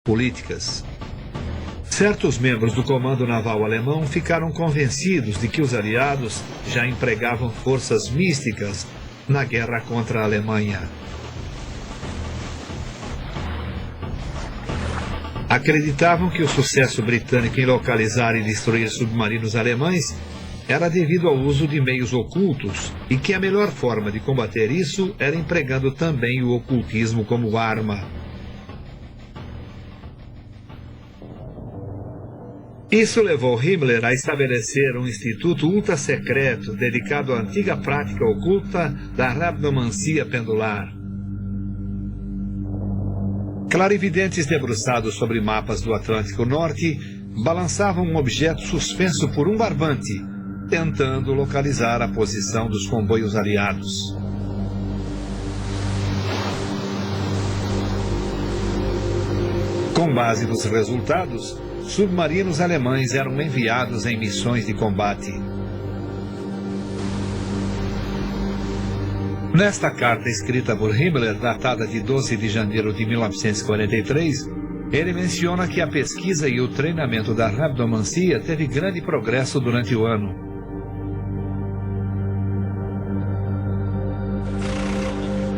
políticas. Certos membros do comando naval alemão ficaram convencidos de que os aliados já empregavam forças místicas na guerra contra a Alemanha. Acreditavam que o sucesso britânico em localizar e destruir submarinos alemães era devido ao uso de meios ocultos e que a melhor forma de combater isso era empregando também o ocultismo como arma. Isso levou Himmler a estabelecer um instituto ultra-secreto dedicado à antiga prática oculta da rabdomancia pendular. Clarividentes debruçados sobre mapas do Atlântico Norte balançavam um objeto suspenso por um barbante, tentando localizar a posição dos comboios aliados. Com base nos resultados, submarinos alemães eram enviados em missões de combate. Nesta carta escrita por Himmler, datada de 12 de janeiro de 1943, ele menciona que a pesquisa e o treinamento da rabdomancia teve grande progresso durante o ano.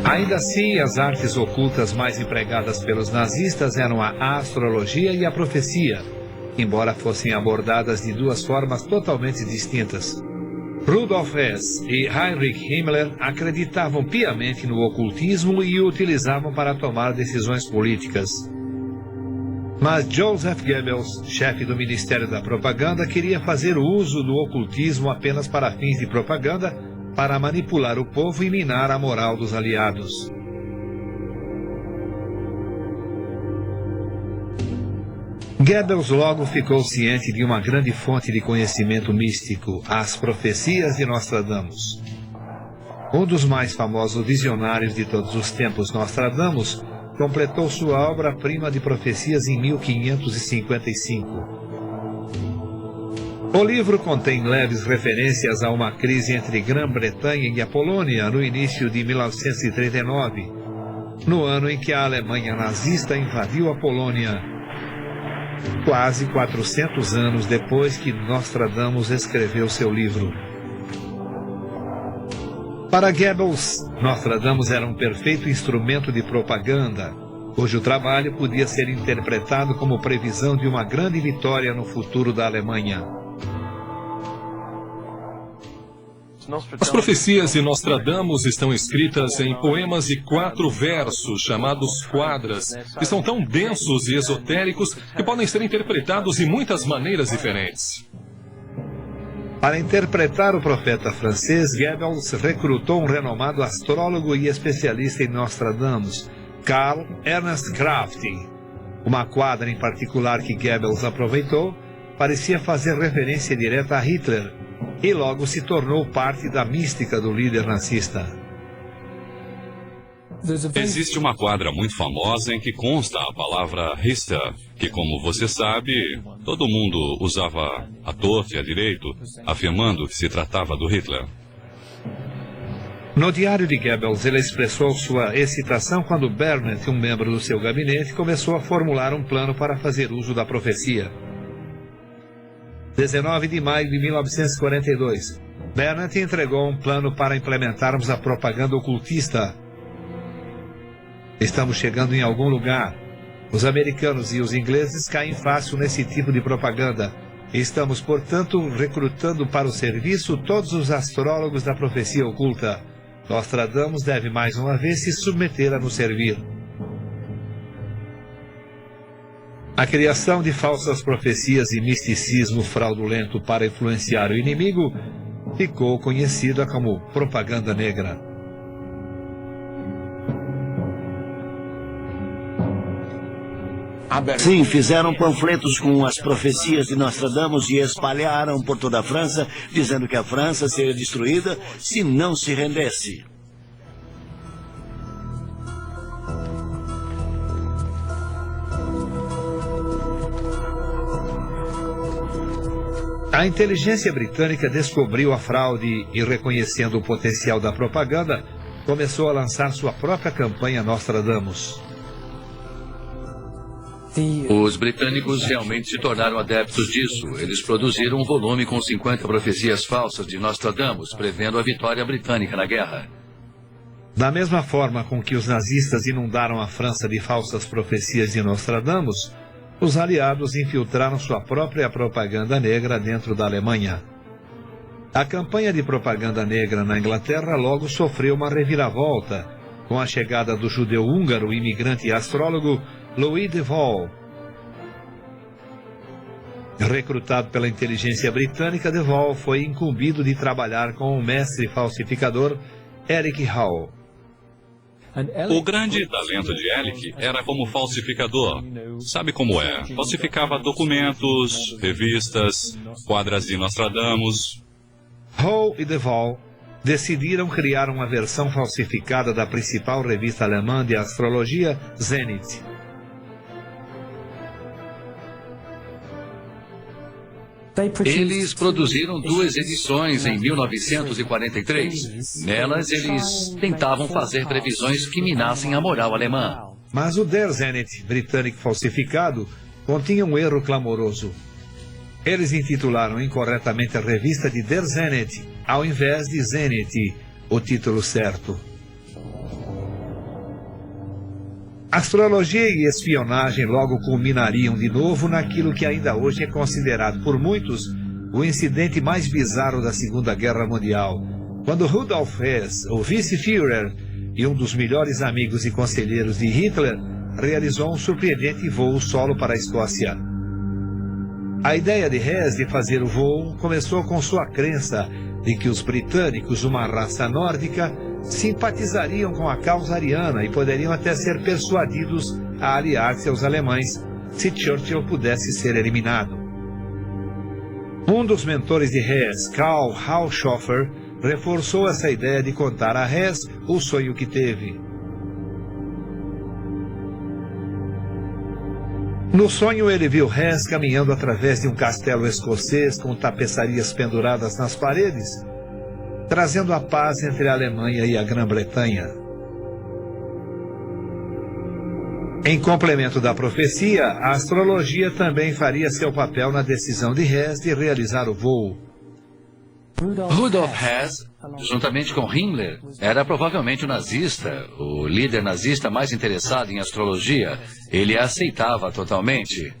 Ainda assim, as artes ocultas mais empregadas pelos nazistas eram a astrologia e a profecia, embora fossem abordadas de duas formas totalmente distintas. Rudolf Hess e Heinrich Himmler acreditavam piamente no ocultismo e o utilizavam para tomar decisões políticas. Mas Joseph Goebbels, chefe do Ministério da Propaganda, queria fazer uso do ocultismo apenas para fins de propaganda, para manipular o povo e minar a moral dos aliados. Goebbels logo ficou ciente de uma grande fonte de conhecimento místico, as profecias de Nostradamus. Um dos mais famosos visionários de todos os tempos, Nostradamus, completou sua obra-prima de profecias em 1555. O livro contém leves referências a uma crise entre Grã-Bretanha e a Polônia no início de 1939, no ano em que a Alemanha nazista invadiu a Polônia. Quase 400 anos depois que Nostradamus escreveu seu livro. Para Goebbels, Nostradamus era um perfeito instrumento de propaganda, cujo trabalho podia ser interpretado como previsão de uma grande vitória no futuro da Alemanha. As profecias de Nostradamus estão escritas em poemas de 4 versos, chamados quadras, que são tão densos e esotéricos que podem ser interpretados de muitas maneiras diferentes. Para interpretar o profeta francês, Goebbels recrutou um renomado astrólogo e especialista em Nostradamus, Karl Ernst Kraft. Uma quadra em particular que Goebbels aproveitou parecia fazer referência direta a Hitler, e logo se tornou parte da mística do líder nazista. Existe uma quadra muito famosa em que consta a palavra Richter, que, como você sabe, todo mundo usava à torta e à direito, afirmando que se tratava do Hitler. No diário de Goebbels, ele expressou sua excitação quando Berndt, um membro do seu gabinete, começou a formular um plano para fazer uso da profecia. 19 de maio de 1942, Berndt entregou um plano para implementarmos a propaganda ocultista. Estamos chegando em algum lugar. Os americanos e os ingleses caem fácil nesse tipo de propaganda. Estamos, portanto, recrutando para o serviço todos os astrólogos da profecia oculta. Nostradamus deve mais uma vez se submeter a nos servir. A criação de falsas profecias e misticismo fraudulento para influenciar o inimigo ficou conhecida como propaganda negra. Sim, fizeram panfletos com as profecias de Nostradamus e espalharam por toda a França, dizendo que a França seria destruída se não se rendesse. A inteligência britânica descobriu a fraude e, reconhecendo o potencial da propaganda, começou a lançar sua própria campanha Nostradamus. Os britânicos realmente se tornaram adeptos disso. Eles produziram um volume com 50 profecias falsas de Nostradamus, prevendo a vitória britânica na guerra. Da mesma forma com que os nazistas inundaram a França de falsas profecias de Nostradamus, os aliados infiltraram sua própria propaganda negra dentro da Alemanha. A campanha de propaganda negra na Inglaterra logo sofreu uma reviravolta, com a chegada do judeu húngaro imigrante e astrólogo Louis de Wahl. Recrutado pela inteligência britânica, de Wahl foi incumbido de trabalhar com o mestre falsificador Eric Hall. O grande talento de Elick era como falsificador. Sabe como é? Falsificava documentos, revistas, quadras de Nostradamus. Hall e de Wahl decidiram criar uma versão falsificada da principal revista alemã de astrologia, Zenit. Eles produziram 2 edições em 1943. Nelas, eles tentavam fazer previsões que minassem a moral alemã. Mas o Der Zenit britânico falsificado continha um erro clamoroso. Eles intitularam incorretamente a revista de Der Zenit, ao invés de Zenit, o título certo. Astrologia e espionagem logo culminariam de novo naquilo que ainda hoje é considerado por muitos o incidente mais bizarro da Segunda Guerra Mundial, quando Rudolf Hess, o vice-Führer e um dos melhores amigos e conselheiros de Hitler, realizou um surpreendente voo solo para a Escócia. A ideia de Hess de fazer o voo começou com sua crença de que os britânicos, uma raça nórdica, simpatizariam com a causa ariana e poderiam até ser persuadidos a aliar-se aos alemães se Churchill pudesse ser eliminado. Um dos mentores de Hess, Karl Haushofer, reforçou essa ideia de contar a Hess o sonho que teve. No sonho, ele viu Hess caminhando através de um castelo escocês com tapeçarias penduradas nas paredes, trazendo a paz entre a Alemanha e a Grã-Bretanha. Em complemento da profecia, a astrologia também faria seu papel na decisão de Hess de realizar o voo. Rudolf Hess, juntamente com Himmler, era provavelmente o nazista, o líder nazista mais interessado em astrologia. Ele a aceitava totalmente.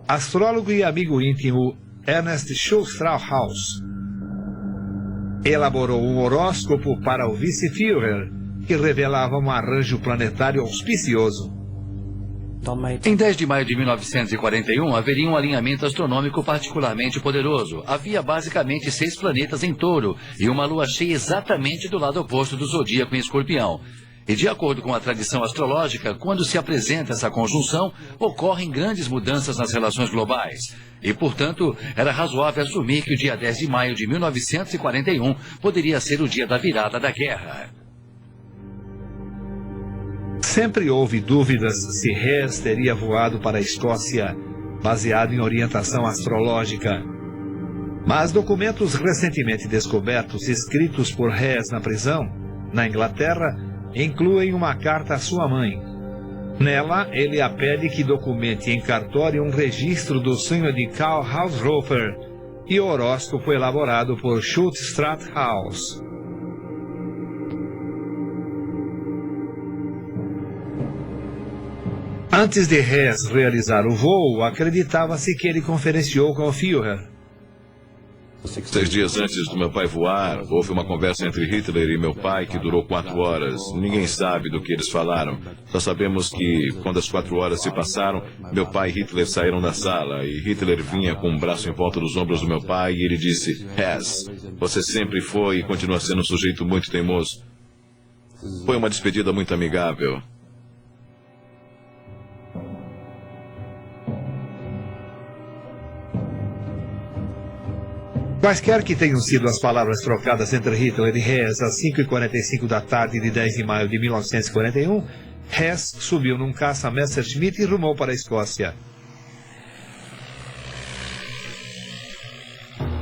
Astrólogo e amigo íntimo Ernst Schulz-Strauhaus elaborou um horóscopo para o vice-Führer que revelava um arranjo planetário auspicioso. Em 10 de maio de 1941, haveria um alinhamento astronômico particularmente poderoso. Havia basicamente 6 planetas em Touro e uma lua cheia exatamente do lado oposto do zodíaco em Escorpião. E de acordo com a tradição astrológica, quando se apresenta essa conjunção, ocorrem grandes mudanças nas relações globais. E, portanto, era razoável assumir que o dia 10 de maio de 1941 poderia ser o dia da virada da guerra. Sempre houve dúvidas se Hess teria voado para a Escócia, baseado em orientação astrológica. Mas documentos recentemente descobertos, escritos por Hess na prisão, na Inglaterra, incluem uma carta à sua mãe. Nela, ele a pede que documente em cartório um registro do sonho de Karl Haushofer e o horóscopo elaborado por Schulz-Strauhaus. Antes de Hess realizar o voo, acreditava-se que ele conferenciou com o Führer. 6 dias antes do meu pai voar, houve uma conversa entre Hitler e meu pai que durou 4 horas. Ninguém sabe do que eles falaram. Só sabemos que, quando as 4 horas se passaram, meu pai e Hitler saíram da sala e Hitler vinha com um braço em volta dos ombros do meu pai e ele disse: Hess, você sempre foi e continua sendo um sujeito muito teimoso. Foi uma despedida muito amigável. Quaisquer que tenham sido as palavras trocadas entre Hitler e Hess às 5h45 da tarde de 10 de maio de 1941, Hess subiu num caça Messerschmitt e rumou para a Escócia.